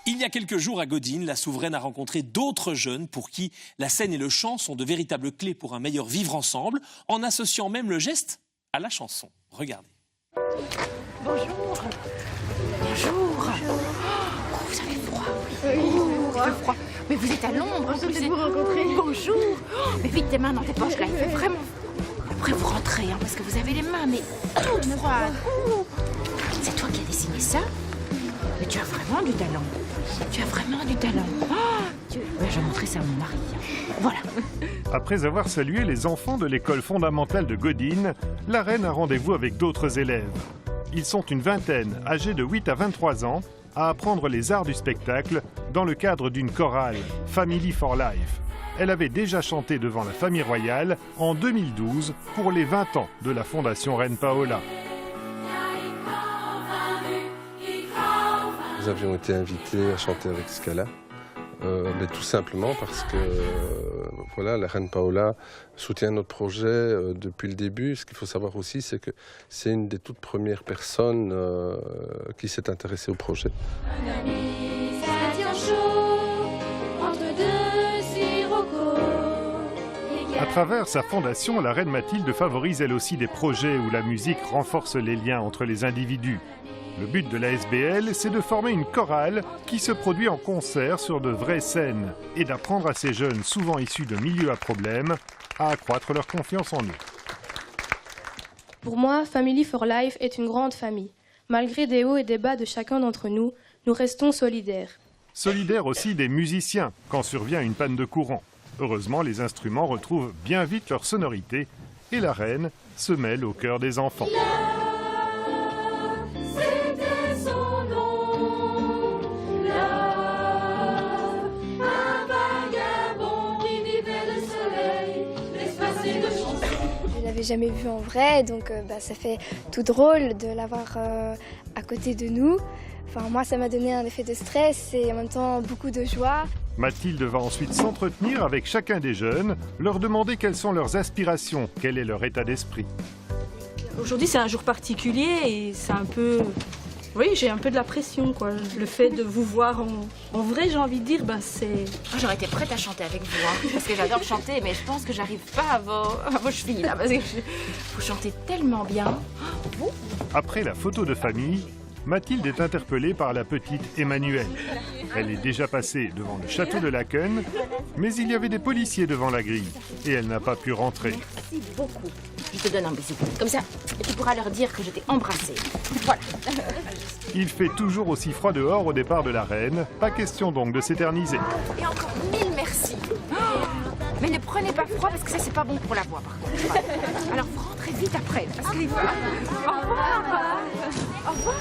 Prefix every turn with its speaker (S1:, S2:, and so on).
S1: Il y a quelques jours à Godin, la souveraine a rencontré d'autres jeunes pour qui la scène et le chant sont de véritables clés pour un meilleur vivre ensemble, en associant même le geste à la chanson. Regardez.
S2: Bonjour. Bonjour. Oh, vous avez froid. Il fait froid. Mais vous êtes à l'ombre.
S3: Vous rencontrer.
S2: Bonjour. Oh, mais vite tes mains dans tes poches là, il fait vraiment froid. Après vous rentrez, hein, parce que vous avez les mains mais toutes froides. C'est toi qui as dessiné ça? Mais tu as vraiment du talent. Tu as vraiment du talent. Je vais montrer ça à mon mari. Voilà.
S4: Après avoir salué les enfants de l'école fondamentale de Godin, la reine a rendez-vous avec d'autres élèves. Ils sont une vingtaine, âgés de 8 à 23 ans, à apprendre les arts du spectacle dans le cadre d'une chorale, Family for Life. Elle avait déjà chanté devant la famille royale en 2012 pour les 20 ans de la Fondation Reine Paola.
S5: Nous avions été invités à chanter avec Scala, mais tout simplement parce que voilà, la Reine Paola soutient notre projet depuis le début. Ce qu'il faut savoir aussi, c'est que c'est une des toutes premières personnes qui s'est intéressée au projet.
S4: À travers sa fondation, la reine Mathilde favorise elle aussi des projets où la musique renforce les liens entre les individus. Le but de la SBL, c'est de former une chorale qui se produit en concert sur de vraies scènes et d'apprendre à ces jeunes, souvent issus de milieux à problèmes, à accroître leur confiance en eux.
S3: Pour moi, Family for Life est une grande famille. Malgré des hauts et des bas de chacun d'entre nous, nous restons solidaires.
S4: Solidaires aussi des musiciens quand survient une panne de courant. Heureusement, les instruments retrouvent bien vite leur sonorité et la reine se mêle au cœur des enfants.
S6: Je l'avais jamais vu en vrai, donc ça fait tout drôle de l'avoir à côté de nous. Enfin, moi, ça m'a donné un effet de stress et en même temps beaucoup de joie.
S4: Mathilde va ensuite s'entretenir avec chacun des jeunes, leur demander quelles sont leurs aspirations, quel est leur état d'esprit.
S7: Aujourd'hui, c'est un jour particulier et c'est un peu... Oui, j'ai un peu de la pression, quoi. Le fait de vous voir en vrai, j'ai envie de dire, c'est...
S2: Moi, j'aurais été prête à chanter avec vous, hein, parce que j'adore chanter, mais je pense que j'arrive pas à vos chevilles, là, parce que vous chantez tellement bien.
S4: Après la photo de famille, Mathilde est interpellée par la petite Emmanuelle. Elle est déjà passée devant le château de Laken, mais il y avait des policiers devant la grille et elle n'a pas pu rentrer.
S2: Merci beaucoup. Je te donne un bisou. Comme ça, tu pourras leur dire que je t'ai embrassée. Voilà.
S4: Il fait toujours aussi froid dehors au départ de la reine. Pas question donc de s'éterniser.
S2: Et encore 1000 merci. Mais ne prenez pas froid parce que ça, c'est pas bon pour la voix, par contre. Alors, vous rentrez vite après. Parce que les voix... Au revoir. Au revoir.